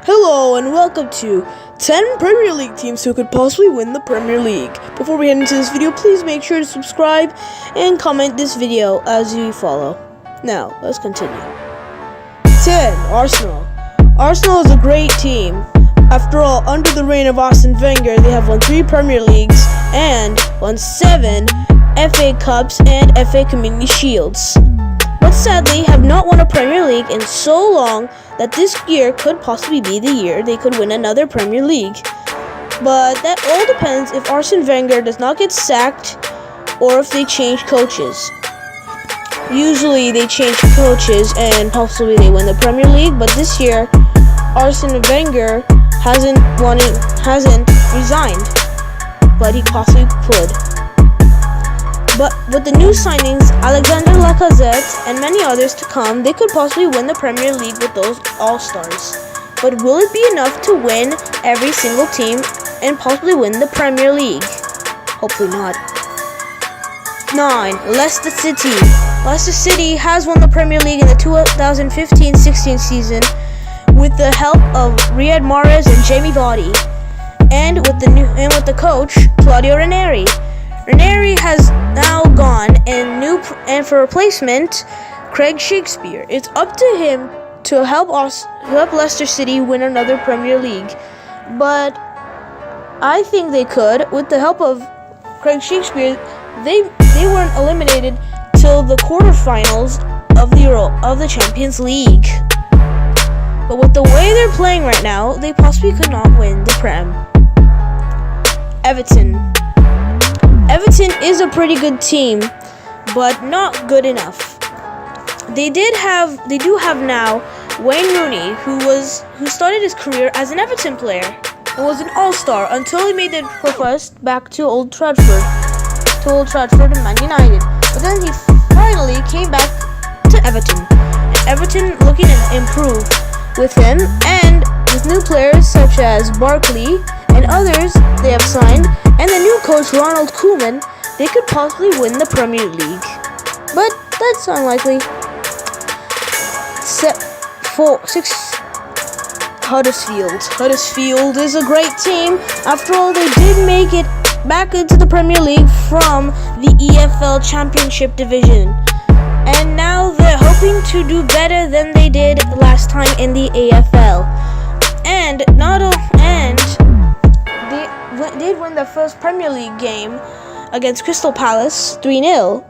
Hello and welcome to 10 Premier League teams who could possibly win the Premier League. Before we head into this video, please make sure to subscribe and comment this video as you follow. Now, let's continue. 10. Arsenal. Arsenal is a great team. After all, under the reign of Arsene Wenger, they have won 3 Premier Leagues and won 7 FA Cups and FA Community Shields. But sadly have not won a Premier League in so long that this year could possibly be the year they could win another Premier League. But that all depends if Arsene Wenger does not get sacked or if they change coaches. Usually they change coaches and possibly they win the Premier League, but this year Arsene Wenger hasn't resigned, but he possibly could. But with the new signings, Alexander Lacazette and many others to come, they could possibly win the Premier League with those all-stars. But will it be enough to win every single team and possibly win the Premier League? Hopefully not. 9. Leicester City. Leicester City has won the Premier League in the 2015-16 season with the help of Riyad Mahrez and Jamie Vardy, and with the coach Claudio Ranieri. Ranieri has now gone and for replacement Craig Shakespeare. It's up to him to help Leicester City win another Premier League. But I think they could with the help of Craig Shakespeare. They weren't eliminated till the quarterfinals of the Champions League. But with the way they're playing right now, they possibly could not win the Prem. Everton is a pretty good team, but not good enough. They do have now Wayne Rooney, who started his career as an Everton player and was an all-star until he made the request back to Old Trafford and Man United. But then he finally came back to Everton. And Everton looking to improve with him and with new players such as Barkley and others they have signed, and the new coach Ronald Koeman, they could possibly win the Premier League. But that's unlikely. 6. Huddersfield. Huddersfield is a great team. After all, they did make it back into the Premier League from the EFL Championship division. And now they're hoping to do better than they did last time in the AFL. And they did win their first Premier League game against Crystal Palace 3-0.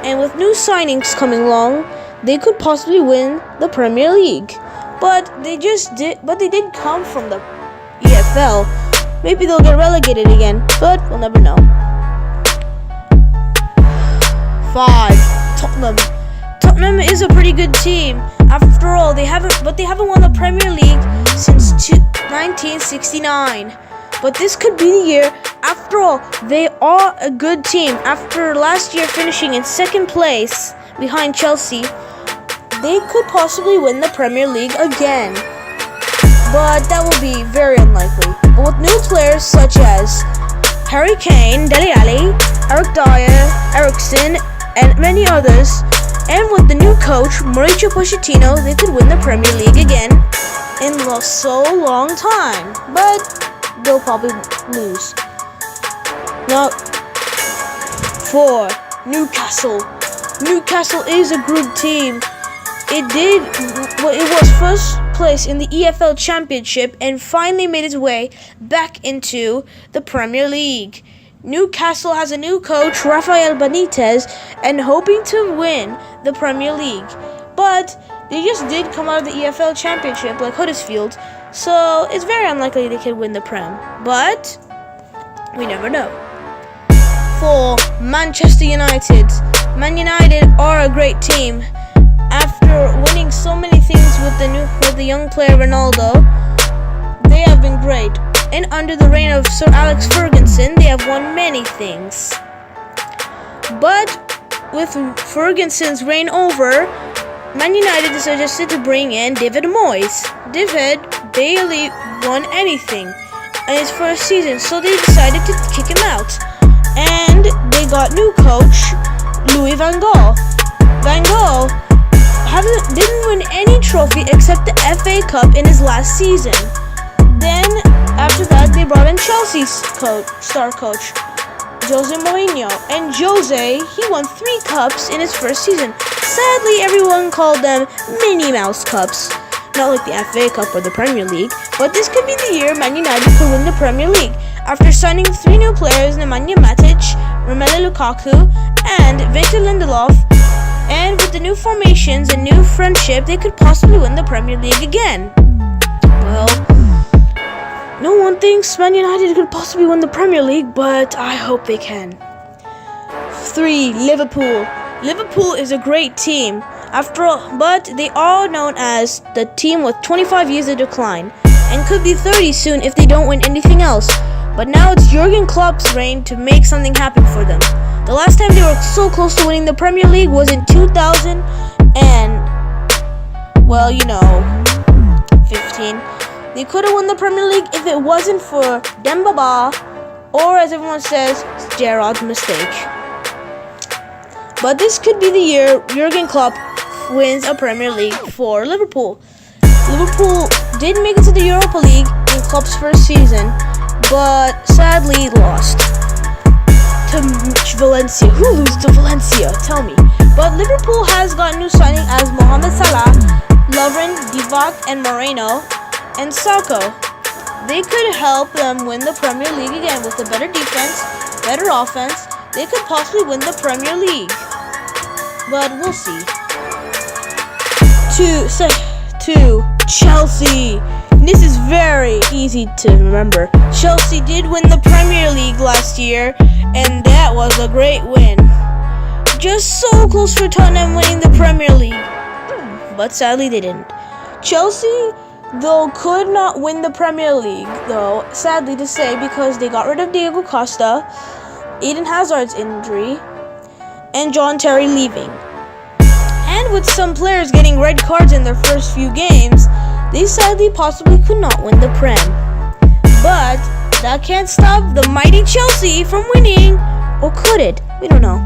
And with new signings coming along, they could possibly win the Premier League. But they did come from the EFL. Maybe they'll get relegated again, but we'll never know. 5. Tottenham. Tottenham is a pretty good team. After all, they haven't won the Premier League since 1969. But this could be the year. After all, they are a good team. After last year finishing in second place behind Chelsea, they could possibly win the Premier League again. But that will be very unlikely. But with new players such as Harry Kane, Dele Alli, Eric Dyer, Eriksen, and many others, and with the new coach Mauricio Pochettino, they could win the Premier League again in so long time. But they'll probably lose. Now, 4. Newcastle. Newcastle is a good team. It was first place in the EFL Championship and finally made its way back into the Premier League. Newcastle has a new coach, Rafael Benitez, and hoping to win the Premier League. But they just did come out of the EFL Championship like Huddersfield, so it's very unlikely they can win the Prem. But we never know. 4. Manchester United. Man United are a great team. After winning so many things with the young player Ronaldo, they have been great. And under the reign of Sir Alex Ferguson, they have won many things. But with Ferguson's reign over, Man United suggested to bring in David Moyes. David barely won anything in his first season, so they decided to kick him out. And they got new coach Louis van Gaal. Van Gaal didn't win any trophy except the FA Cup in his last season. Then after that, they brought in Chelsea's star coach, Jose Mourinho, and Jose, he won 3 cups in his first season. Sadly, everyone called them Minnie Mouse Cups, not like the FA Cup or the Premier League. But this could be the year Man United could win the Premier League after signing 3 new players: Nemanja Matic, Romelu Lukaku, and Victor Lindelof. And with the new formations and new friendship, they could possibly win the Premier League again. Well, no one thinks Man United could possibly win the Premier League, but I hope they can. 3. Liverpool. Liverpool is a great team, after all, but they are known as the team with 25 years of decline, and could be 30 soon if they don't win anything else. But now it's Jurgen Klopp's reign to make something happen for them. The last time they were so close to winning the Premier League was in 2000 and, well, 15. They could have won the Premier League if it wasn't for Demba Ba, or as everyone says, Gerrard's mistake. But this could be the year Jurgen Klopp wins a Premier League for Liverpool. Liverpool did make it to the Europa League in Klopp's first season, but sadly lost to Valencia. Who loses to Valencia? Tell me. But Liverpool has got new signing as Mohamed Salah, Lovren, Divock, and Moreno, and Sako. They could help them win the Premier League again with a better defense, better offense. They could possibly win the Premier League, but we'll see. 2. Chelsea. This is very easy to remember. Chelsea did win the Premier League last year, and that was a great win. Just so close for Tottenham winning the Premier League, but sadly they didn't. Chelsea, though, could not win the Premier League, though, sadly to say, because they got rid of Diego Costa, Eden Hazard's injury, and John Terry leaving. And with some players getting red cards in their first few games, they sadly possibly could not win the Prem. But that can't stop the mighty Chelsea from winning. Or could it? We don't know.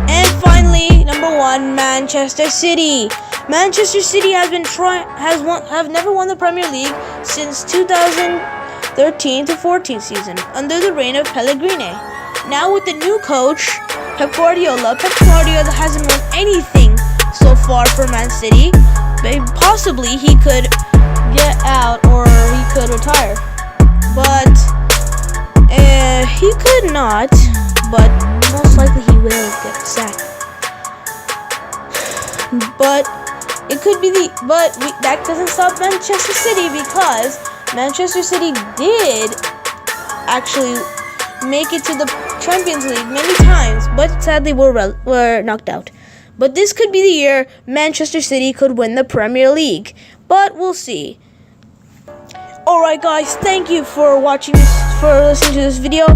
And finally, number 1, Manchester City. Manchester City have never won the Premier League since 2013 to 14 season under the reign of Pellegrini. Now with the new coach, Pep Guardiola hasn't won anything so far for Man City. Possibly he could get out or he could retire. But he could not, but most likely he will get sacked. But it could be that doesn't stop Manchester City, because Manchester City did actually make it to the Champions League many times, but sadly were knocked out. But this could be the year Manchester City could win the Premier League, but we'll see. Alright guys, thank you for listening to this video.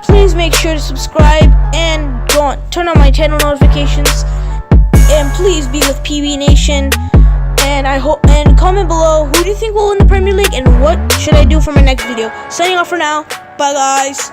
Please make sure to subscribe and turn on my channel notifications. And please be with PB Nation. And comment below, who do you think will win the Premier League and what should I do for my next video. Signing off for now. Bye guys.